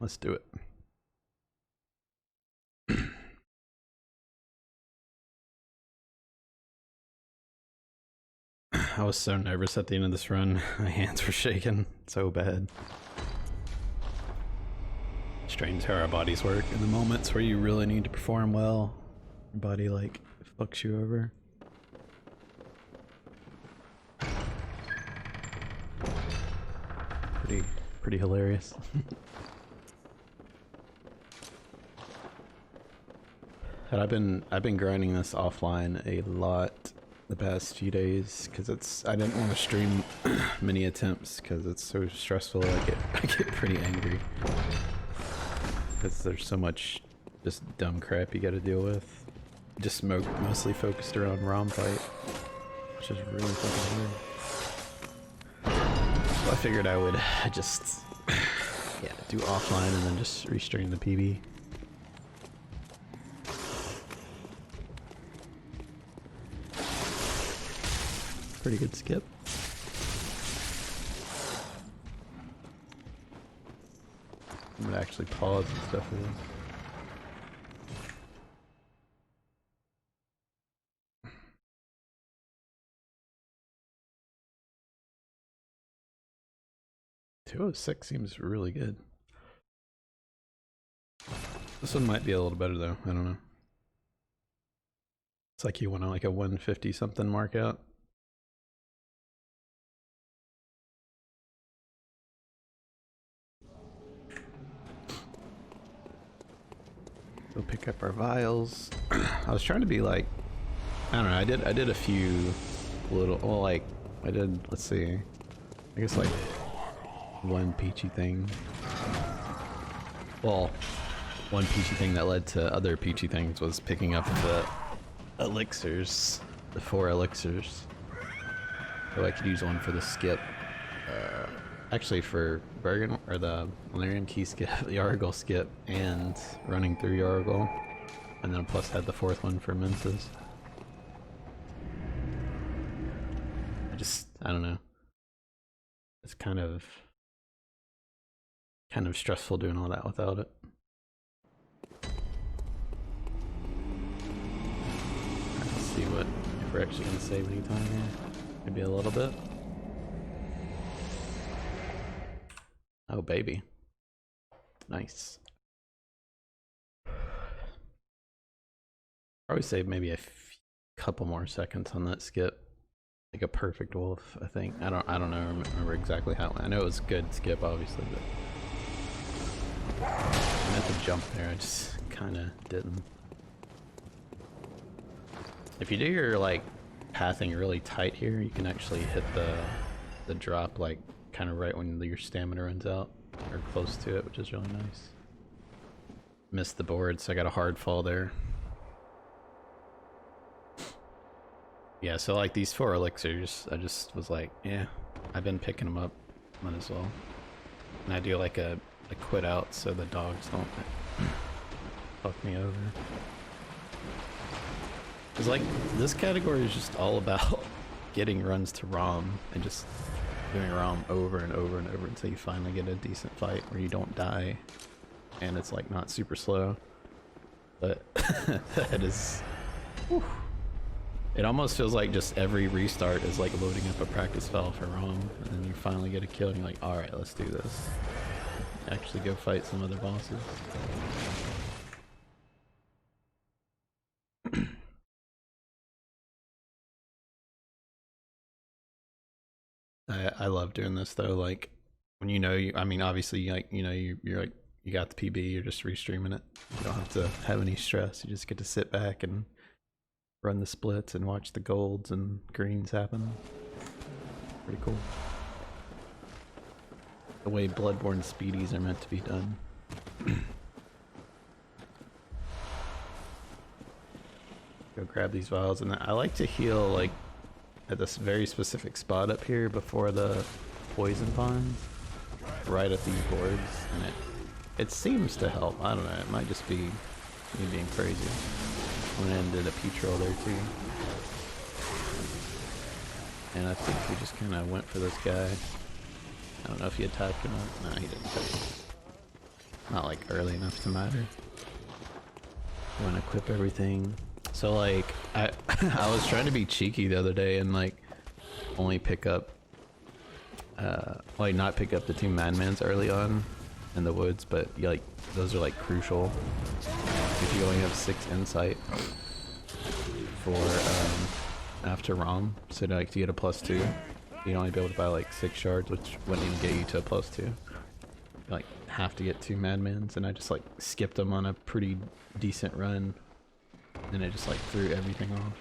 let's do it. I was so nervous at the end of this run. My hands were shaking so bad. Strange how our bodies work in the moments where you really need to perform well. Your body like fucks you over. Pretty hilarious. And I've been grinding this offline a lot the past few days because I didn't want to stream many attempts because it's so stressful. I get pretty angry because there's so much just dumb crap you got to deal with. Just mostly focused around ROM fight, which is really fucking hard. So I figured I would just do offline and then just restream the PB. Pretty good skip. I'm gonna actually pause and stuff for this. .206 seems really good. This one might be a little better though, I don't know. It's like you want like a 150 something mark out. Go pick up our vials. I was trying to be like, I don't know, I did a few little, well, like, I did, let's see, I guess like one peachy thing. Well, one peachy thing that led to other peachy things was picking up the elixirs, the 4 elixirs. So I could use one for the skip. Actually for Bergen, or the Valerian Key skip, the Yargle skip, and running through Yargle. And then plus had the 4th one for Menses. I don't know. It's kind of stressful doing all that without it. Let's see if we're actually gonna save any time here. Maybe a little bit. Oh baby. Nice. Probably save maybe a couple more seconds on that skip. Like a perfect wolf, I think. I don't know, remember exactly how. I know it was a good skip, obviously, but I meant to jump there. I just kind of didn't. If you do your like pathing really tight here, you can actually hit the drop like kind of right when your stamina runs out, or close to it, which is really nice. Missed the board, so I got a hard fall there. Yeah, so like these 4 elixirs, I just was like, yeah, I've been picking them up, might as well. And I do like a quit out so the dogs don't fuck me over. Cause like, this category is just all about getting runs to ROM and just doing ROM over and over and over until you finally get a decent fight where you don't die and it's like not super slow. But that is, whew. It almost feels like just every restart is like loading up a practice file for ROM, and then you finally get a kill and you're like, alright, let's do this. Actually go fight some other bosses. I love doing this though, like when I mean obviously like you're like you got the PB, you're just restreaming it. You don't have to have any stress, you just get to sit back and run the splits and watch the golds and greens happen. Pretty cool. The way Bloodborne speedies are meant to be done. Go grab these vials, and I like to heal like at this very specific spot up here before the poison ponds, right at these boards, and it seems to help. I don't know, it might just be me being crazy. I went and did a peach roll there too. And I think we just kind of went for this guy. I don't know if he attacked or not. No, he didn't touch. Not like early enough to matter. I want to equip everything. So like I I was trying to be cheeky the other day and like only pick up like not pick up the two madmans early on in the woods, but like those are like crucial if you only have 6 insight for after ROM. So like to get a +2, you'd only be able to buy like 6 shards, which wouldn't even get you to a +2. You like have to get 2 madmans, and I just like skipped them on a pretty decent run, and I just like threw everything off.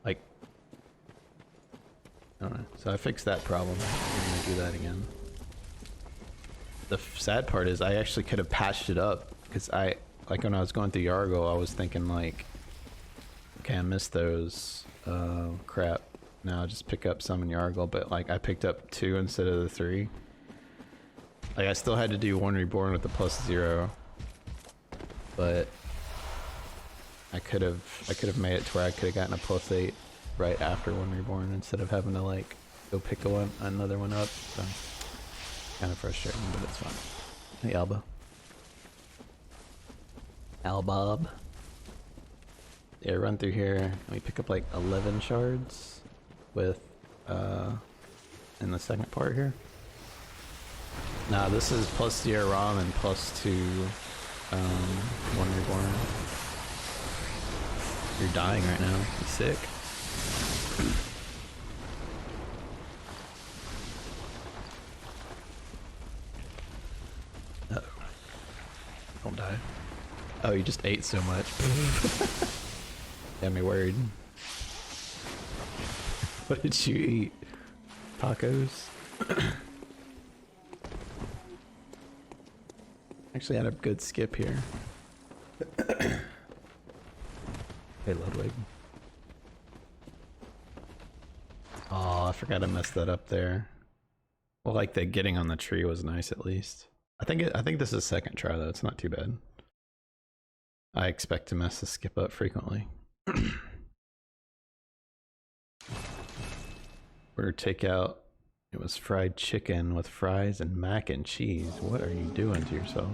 Like I don't know. So I fixed that problem. I'm gonna do that again. The sad part is I actually could have patched it up, because I like when I was going through Yargo, I was thinking like, okay, I missed those. Crap. Now I'll just pick up some in Yargle, but like I picked up 2 instead of the 3. Like I still had to do 1 reborn with the +0, but I could have made it to where I could have gotten a +8 right after 1 reborn instead of having to like go pick another one up. So kind of frustrating, but it's fine. Hey Alba. Albob. Yeah, run through here. We pick up like 11 shards with in the second part here. Nah, this is +0 ROM and +2 1 reborn. You're dying right now. You sick? Uh-oh. Don't die. Oh, you just ate so much. Got me worried. What did you eat? Tacos? Actually had a good skip here. Hey Ludwig. Oh, I forgot I messed that up there. Well, like the getting on the tree was nice at least. I think this is second try though. It's not too bad. I expect to mess the skip up frequently. Order takeout. It was fried chicken with fries and mac and cheese. What are you doing to yourself?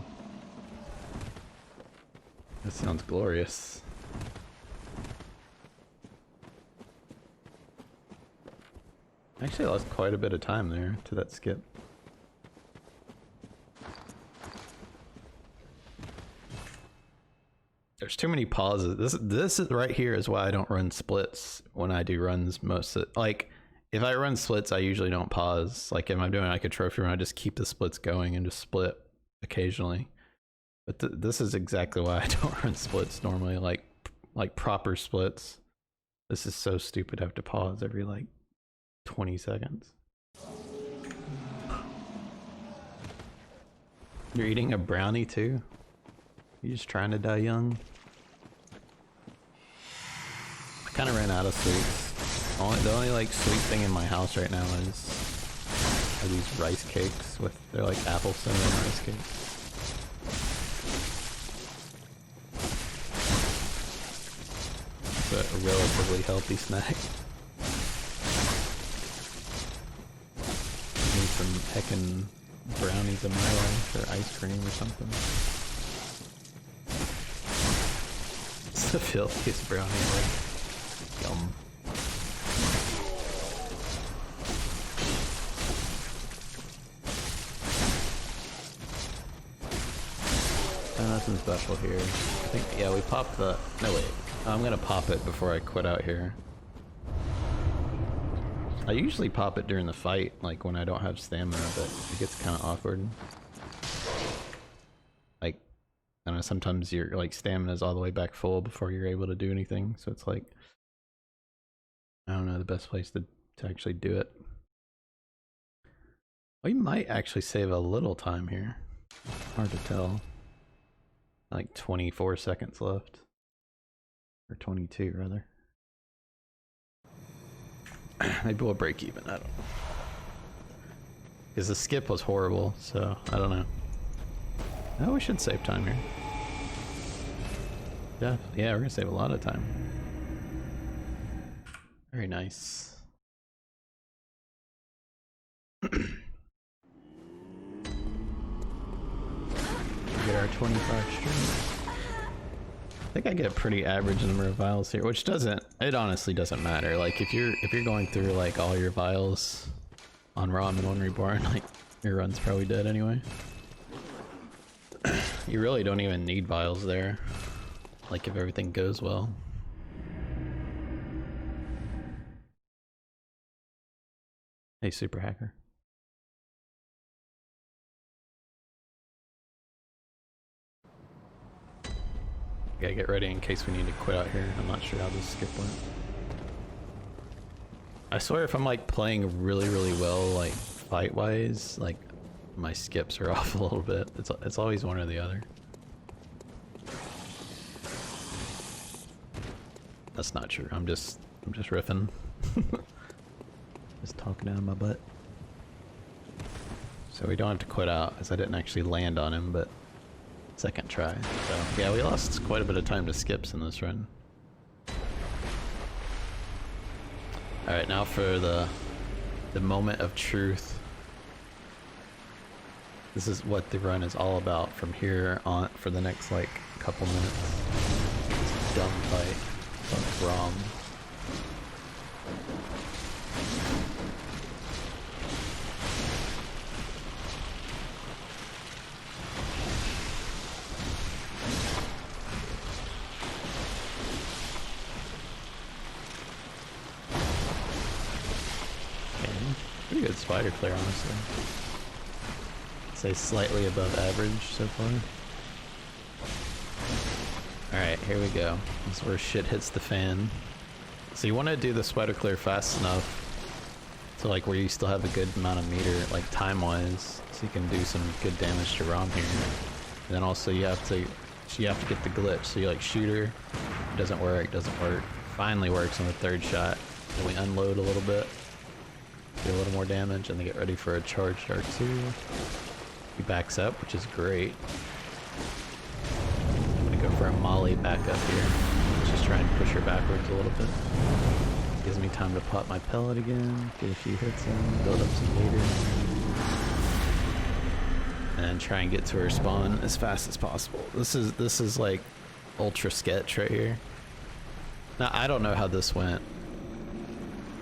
That sounds glorious. Actually, I lost quite a bit of time there to that skip. There's too many pauses. This is right here is why I don't run splits when I do runs most of, like if I run splits I usually don't pause. Like if I'm doing like a trophy run I just keep the splits going and just split occasionally. But this is exactly why I don't run splits normally, like proper splits. This is so stupid. I have to pause every like 20 seconds. You're eating a brownie too? You just trying to die young? I kind of ran out of sweets. The only like sweet thing in my house right now are these rice cakes with, they're like apple cinnamon rice cakes. It's a relatively healthy snack. Need some heckin' brownies in my life or ice cream or something. It's the filthiest brownie ever. Yum. Nothing special here. I think, yeah, we popped the... No, wait. I'm gonna pop it before I quit out here. I usually pop it during the fight, like when I don't have stamina, but it gets kind of awkward. Like, I don't know, sometimes your like stamina's all the way back full before you're able to do anything, so it's like, I don't know the best place to actually do it. We might actually save a little time here. Hard to tell. Like 24 seconds left. Or 22 rather. Maybe we'll break even, I don't know. Because the skip was horrible, so I don't know. Oh, we should save time here. Yeah, we're gonna save a lot of time. Very nice. 25 straight. I think I get pretty average number of vials here, which doesn't, it honestly doesn't matter. Like if you're going through like all your vials on ROM and on Reborn, like your run's probably dead anyway. You really don't even need vials there, like if everything goes well. Hey, super hacker. Gotta get ready in case we need to quit out here. I'm not sure how this skip went. I swear if I'm like playing really well, like fight-wise, like my skips are off a little bit. It's always one or the other. That's not true. I'm just riffing. Just talking out of my butt. So we don't have to quit out, as I didn't actually land on him, but second try. So yeah, we lost quite a bit of time to skips in this run. Alright, now for the moment of truth. This is what the run is all about from here on for the next like couple minutes. This dumb fight. Fuck ROM. Pretty good spider clear, honestly. I'd say slightly above average so far. Alright, here we go. This is where shit hits the fan. So you want to do the spider clear fast enough to like where you still have a good amount of meter, like time-wise, so you can do some good damage to ROM here. And then also you have to get the glitch. So you like shoot her, doesn't work, finally works on the third shot. Then we unload a little bit. Do a little more damage and then get ready for a charge R2. He backs up, which is great. I'm gonna go for a molly back up here. Just trying to push her backwards a little bit. Gives me time to pop my pellet again, get a few hits in, build up some meter. And try and get to her spawn as fast as possible. This is like ultra sketch right here. Now I don't know how this went.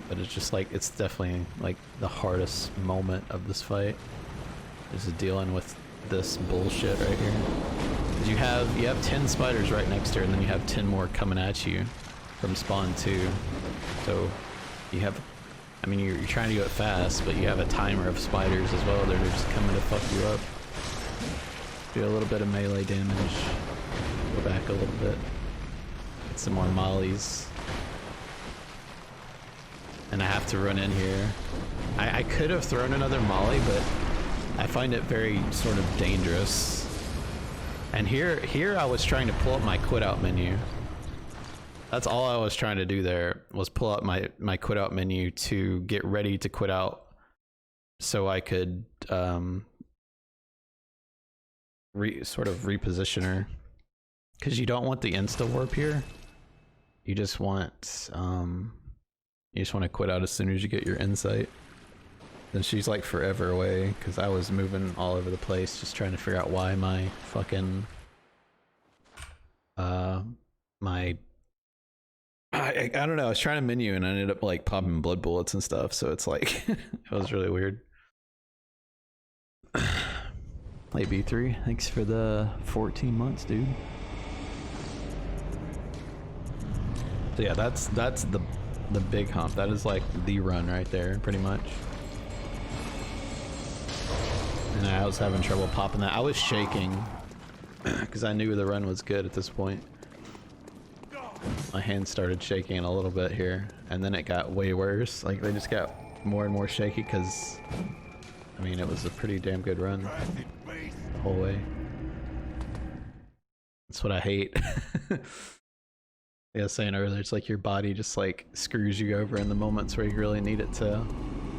But it's just like, it's definitely like the hardest moment of this fight. Is dealing with this bullshit right here. Cause you have 10 spiders right next to her and then you have 10 more coming at you from spawn 2. So you have, I mean you're trying to go it fast, but you have a timer of spiders as well. They're just coming to fuck you up. Do a little bit of melee damage. Go back a little bit. Get some more mollies. And I have to run in here. I could have thrown another molly, but I find it very sort of dangerous. And here I was trying to pull up my quit out menu. That's all I was trying to do there, was pull up my quit out menu to get ready to quit out so I could sort of reposition her. Because you don't want the insta warp here. You just want to quit out as soon as you get your insight. Then she's like forever away, because I was moving all over the place just trying to figure out why my fucking I don't know, I was trying to menu and I ended up like popping blood bullets and stuff, so it's like it was really weird. Play B3, thanks for the 14 months, dude. So yeah, that's the big hump. That is like the run right there, pretty much. And I was having trouble popping that. I was shaking because I knew the run was good at this point. My hands started shaking a little bit here, and then it got way worse. Like they just got more and more shaky because, I mean, it was a pretty damn good run the whole way. That's what I hate. Yeah, I was saying earlier, it's like your body just like screws you over in the moments where you really need it to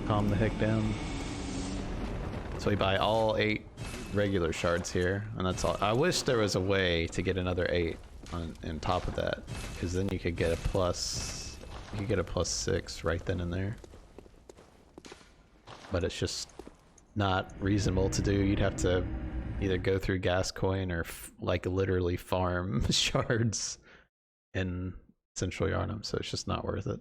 calm the heck down. So we buy all 8 regular shards here, and that's all. I wish there was a way to get another 8 on top of that, because then you could get a plus. You could get a +6 right then and there. But it's just not reasonable to do. You'd have to either go through gas coin or like literally farm shards in Central Yharnam, so it's just not worth it.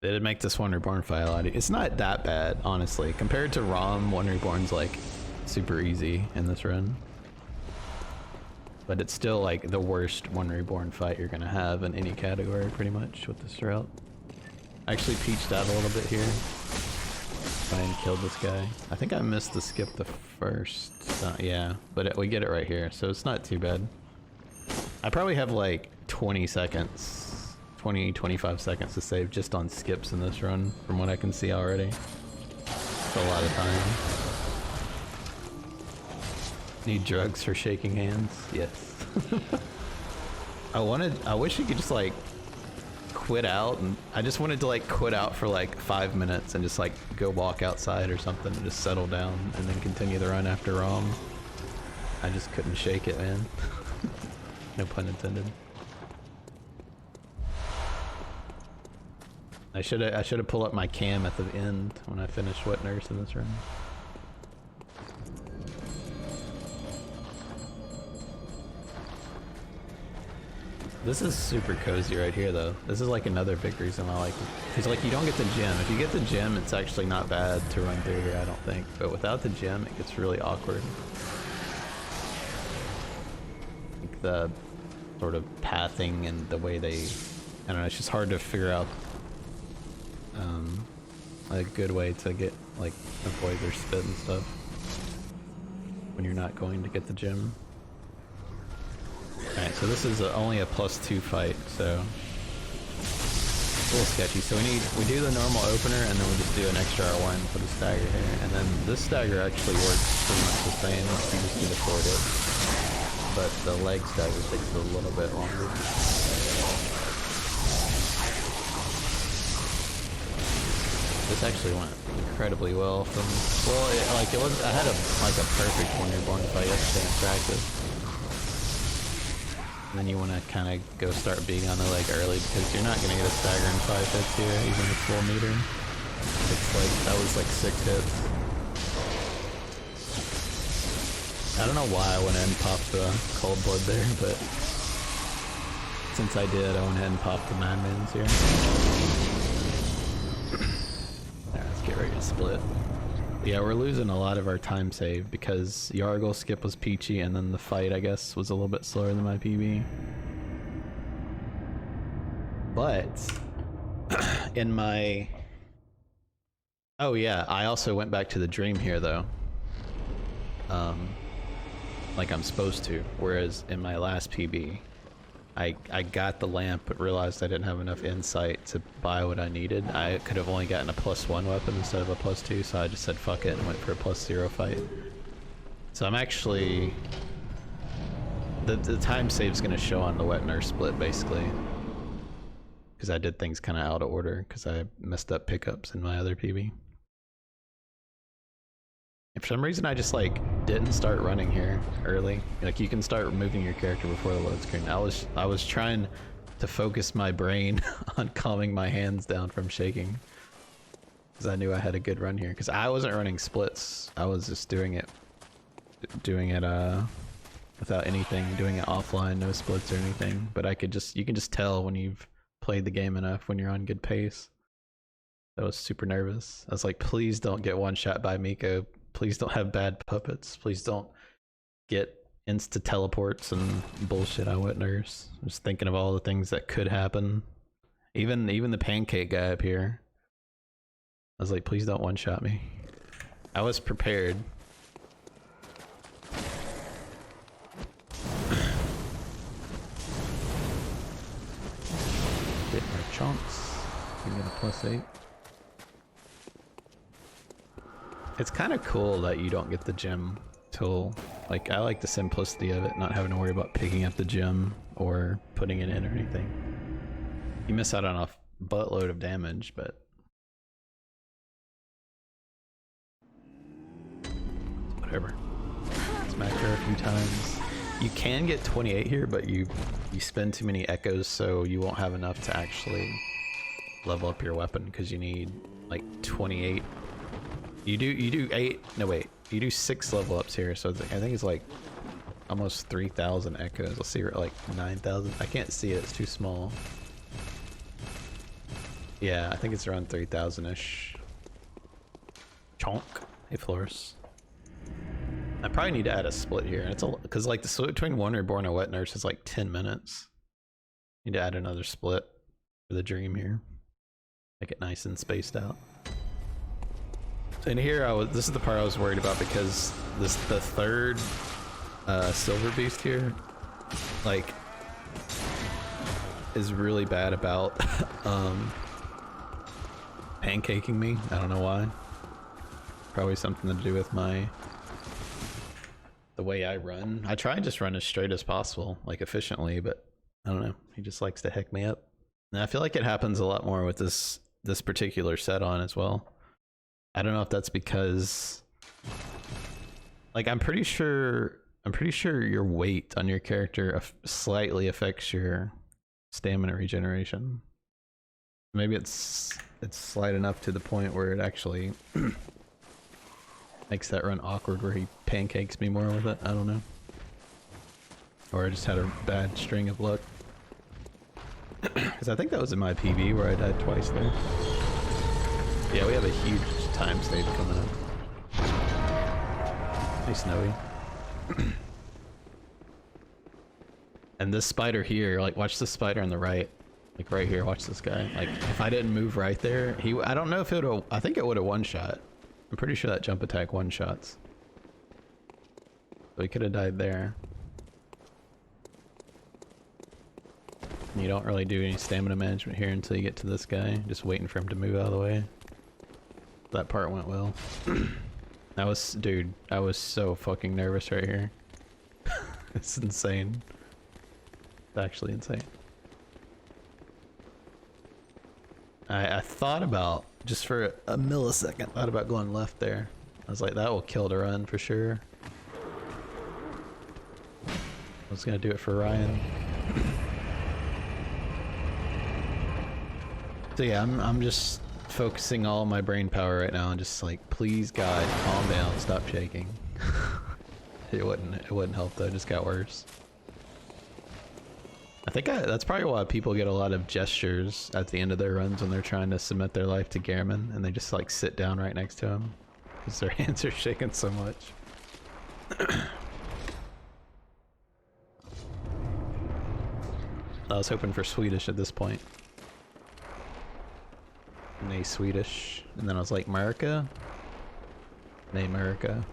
They did make this One Reborn fight a lot. It's not that bad, honestly. Compared to ROM, One Reborn's like super easy in this run. But it's still like the worst One Reborn fight you're gonna have in any category pretty much with this route. I actually peached out a little bit here. Try and kill this guy. I think I missed the skip the first, yeah, but we get it right here, so it's not too bad. I probably have like 20 seconds, 20-25 seconds to save just on skips in this run, from what I can see already. It's a lot of time. Need drugs for shaking hands? Yes. I wish you could just like quit out, and I just wanted to like quit out for like 5 minutes and just like go walk outside or something and just settle down and then continue the run after ROM. I just couldn't shake it, man. No pun intended. I should have pulled up my cam at the end when I finished Wet Nurse in this run. This is super cozy right here though. This is like another big reason I like it. Cause like you don't get the gem. If you get the gem, it's actually not bad to run through here, I don't think. But without the gem, it gets really awkward. Like the sort of pathing and the way they, I don't know, it's just hard to figure out a good way to get, like, avoid their spit and stuff when you're not going to get the gem. Alright, so this is only a +2 fight, so it's a little sketchy. So we do the normal opener, and then we just do an extra R1 for the stagger here, and then this stagger actually works pretty much the same. You just need to forward it, but the leg stagger takes a little bit longer. This actually went incredibly well from, well, it was, I had a perfect One Reborn fight yesterday in practice. And then you want to kind of go start beating on the leg early because you're not going to get a stagger in 5 hits here, even with full meter. It's like, that was like 6 hits. I don't know why I went ahead and popped the cold blood there, but since I did, I went ahead and popped the Madmans here. Alright, let's get ready to split. Yeah, we're losing a lot of our time save because Yargle skip was peachy and then the fight, I guess, was a little bit slower than my PB. But in my... Oh yeah, I also went back to the dream here though. Like I'm supposed to, whereas in my last PB, I got the lamp but realized I didn't have enough insight to buy what I needed. I could have only gotten a +1 weapon instead of a +2, so I just said fuck it and went for a +0 fight. So I'm actually... The time save's gonna show on the Wet Nurse split basically. Because I did things kind of out of order because I messed up pickups in my other PB. And for some reason I just like didn't start running here early. Like you can start removing your character before the load screen. I was trying to focus my brain on calming my hands down from shaking. Because I knew I had a good run here. Because I wasn't running splits. I was just doing it without anything, doing it offline, no splits or anything. But I could just, you can just tell when you've played the game enough when you're on good pace. I was super nervous. I was like, please don't get one shot by Miko. Please don't have bad puppets. Please don't get insta teleports and bullshit I Wet Nurse. I'm just thinking of all the things that could happen. Even the pancake guy up here. I was like, please don't one shot me. I was prepared. Get my chunks. Give me the +8. It's kind of cool that you don't get the gem till, like, I like the simplicity of it, not having to worry about picking up the gem or putting it in or anything. You miss out on a buttload of damage, but whatever. Smacked her a few times. You can get 28 here, but you spend too many echoes, so you won't have enough to actually level up your weapon because you need like 28 You do 8, no wait, you do 6 level ups here, so it's, I think it's like almost 3,000 echoes. Let's see, we're at like 9,000. I can't see it, it's too small. Yeah, I think it's around 3,000-ish. Chonk. Hey, Flores. I probably need to add a split here. It's a because like the split between Wonderborn and Wet Nurse is like 10 minutes. Need to add another split for the dream here. Make it nice and spaced out. And here this is the part I was worried about, because the third silver beast here like is really bad about pancaking me. I don't know why. Probably something to do with the way I run. I try and just run as straight as possible, like efficiently, but I don't know. He just likes to heck me up. And I feel like it happens a lot more with this particular set on as well. I don't know if that's because, like, I'm pretty sure your weight on your character slightly affects your stamina regeneration. Maybe it's slight enough to the point where it actually makes that run awkward, where he pancakes me more with it. I don't know. Or I just had a bad string of luck. Because I think that was in my PB where I died twice there. Yeah, we have a huge time stage coming up. Hey, Snowy. And this spider here, like, watch this spider on the right. Like, right here, watch this guy. Like, if I didn't move right there, I don't know if it would've, I think it would've one-shot. I'm pretty sure that jump attack one-shots. So he could have died there. You don't really do any stamina management here until you get to this guy. Just waiting for him to move out of the way. That part went well. Dude, I was so fucking nervous right here. It's insane. It's actually insane. I thought about, just for a millisecond, thought about going left there. I was like, that will kill the run for sure. I was gonna do it for Ryan. So yeah, I'm just focusing all my brain power right now and just like, please God, calm down, stop shaking. It wouldn't help though, it just got worse. I think that's probably why people get a lot of gestures at the end of their runs when they're trying to submit their life to Gehrman, and they just like sit down right next to him because their hands are shaking so much. I was hoping for Swedish at this point. Nay, Swedish. And then I was like, America? Nay, America.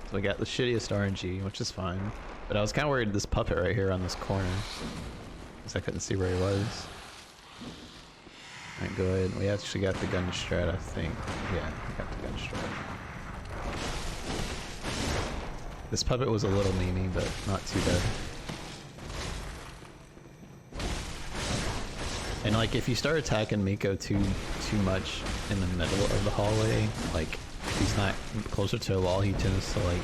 So we got the shittiest RNG, which is fine. But I was kind of worried this puppet right here on this corner, because I couldn't see where he was. Alright, go ahead. We actually got the gun strat, I think. Yeah, we got the gun strat. This puppet was a little memey, but not too bad. And like, if you start attacking Miko too much in the middle of the hallway, like, if he's not closer to a wall, he tends to like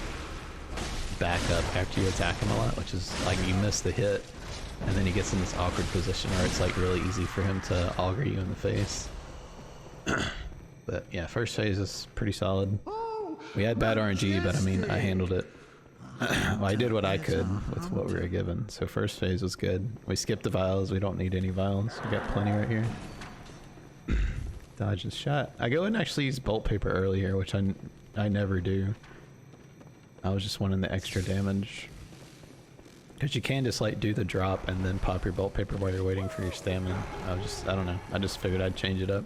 back up after you attack him a lot, which is like, you miss the hit and then he gets in this awkward position where it's like really easy for him to auger you in the face. But yeah, first phase is pretty solid. We had bad RNG, but I mean, I handled it. Well, I did what I could with what we were given, so first phase was good. We skipped the vials, we don't need any vials. We got plenty right here. Dodge the shot. I go and actually use bolt paper earlier, which I never do. I was just wanting the extra damage. Because you can just like do the drop and then pop your bolt paper while you're waiting for your stamina. I don't know. I just figured I'd change it up.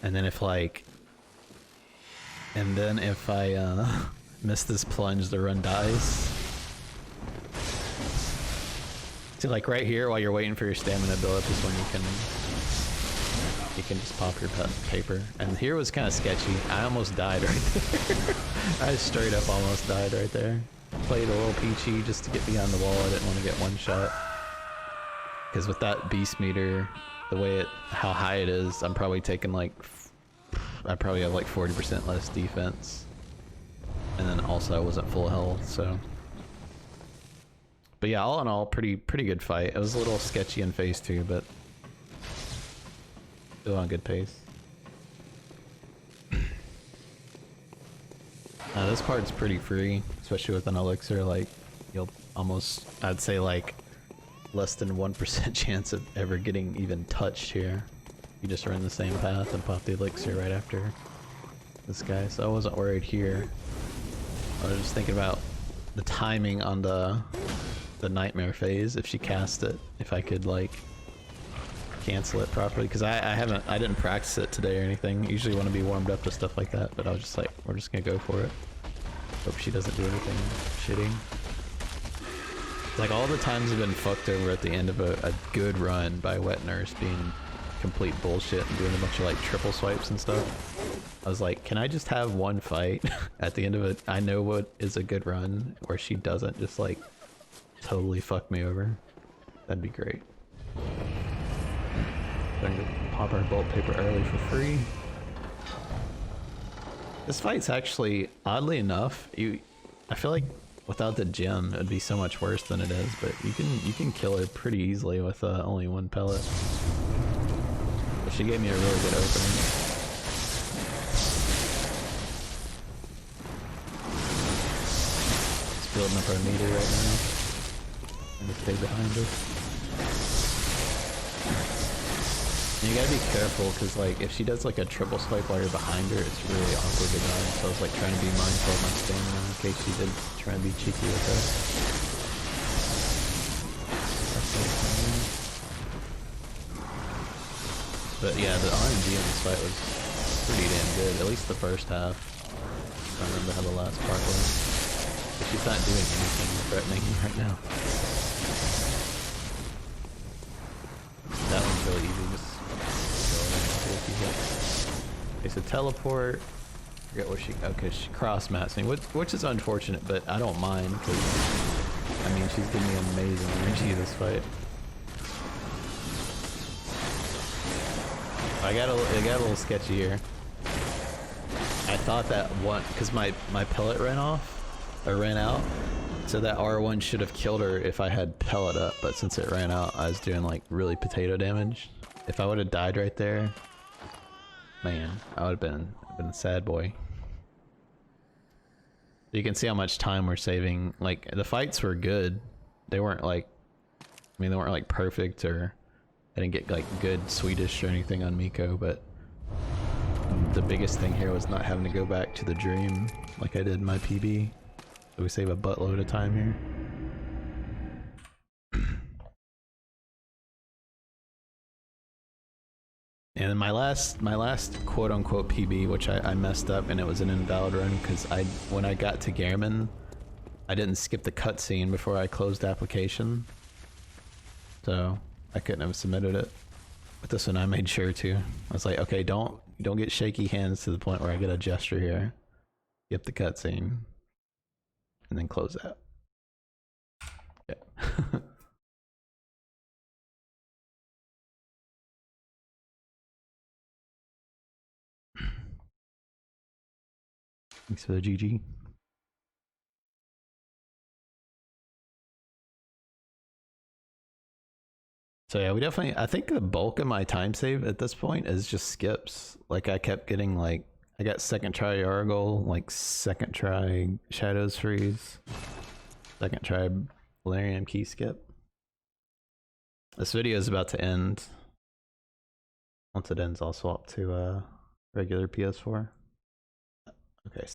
And then if I miss this plunge, the run dies. See, like right here while you're waiting for your stamina build up is when you can just pop your paper. And here was kind of sketchy. I almost died right there. I straight up almost died right there. Played a little peachy just to get behind the wall. I didn't want to get one shot. Because with that beast meter, the way how high it is, I'm probably taking like, I probably have like 40% less defense. And then also I wasn't full health, so. But yeah, all in all, pretty good fight. It was a little sketchy in phase 2, but still on good pace. This part's pretty free, especially with an elixir. Like, you'll almost, I'd say like, less than 1% chance of ever getting even touched here. You just run the same path and pop the elixir right after this guy, so I wasn't worried here. I was just thinking about the timing on the nightmare phase, if she cast it, if I could like cancel it properly, because I didn't practice it today or anything. Usually want to be warmed up to stuff like that, but I was just like, we're just gonna go for it. Hope she doesn't do anything shitty. Like, all the times have been fucked over at the end of a good run by Wet Nurse being complete bullshit and doing a bunch of like triple swipes and stuff. I was like, can I just have one fight at the end of it? I know what is a good run where she doesn't just like totally fuck me over. That'd be great. I'm gonna pop our bolt paper early for free. This fight's actually, oddly enough, I feel like without the gem it'd be so much worse than it is, but you can kill her pretty easily with only one pellet. But she gave me a really good opening. Just building up our meter right now. And just stay behind us. And you gotta be careful, because like, if she does like a triple swipe while you're behind her, it's really awkward to dodge. So I was like trying to be mindful of my stamina in case she did try and be cheeky with us. But yeah, the RNG in this fight was pretty damn good, at least the first half. I don't remember how the last part was. But she's not doing anything threatening right now. That one's really easy, just it's a teleport. Forget where she. Okay, she cross mats me, which is unfortunate, but I don't mind, because I mean, she's giving me amazing energy this fight. It got a little sketchy here. I thought that one, because my pellet ran off, or ran out, so that R1 should have killed her if I had pellet up, but since it ran out, I was doing like really potato damage. If I would have died right there, man, I would have been a sad boy. You can see how much time we're saving. Like, the fights were good. They weren't like, I mean, they weren't like perfect, or I didn't get like good Swedish or anything on Miko, but the biggest thing here was not having to go back to the dream like I did in my PB. So we save a buttload of time here. And my last quote-unquote PB, which I messed up, and it was an invalid run because when I got to Gehrman, I didn't skip the cutscene before I closed the application, so I couldn't have submitted it. But this one I made sure to. I was like, okay, don't get shaky hands to the point where I get a gesture here. Skip the cutscene, and then close that. Yeah. Thanks for the GG. So yeah, we definitely, I think the bulk of my time save at this point is just skips. Like, I kept getting like, I got second try Yargle, like second try Shadows Freeze, second try Valerian Key Skip. This video is about to end. Once it ends, I'll swap to regular PS4.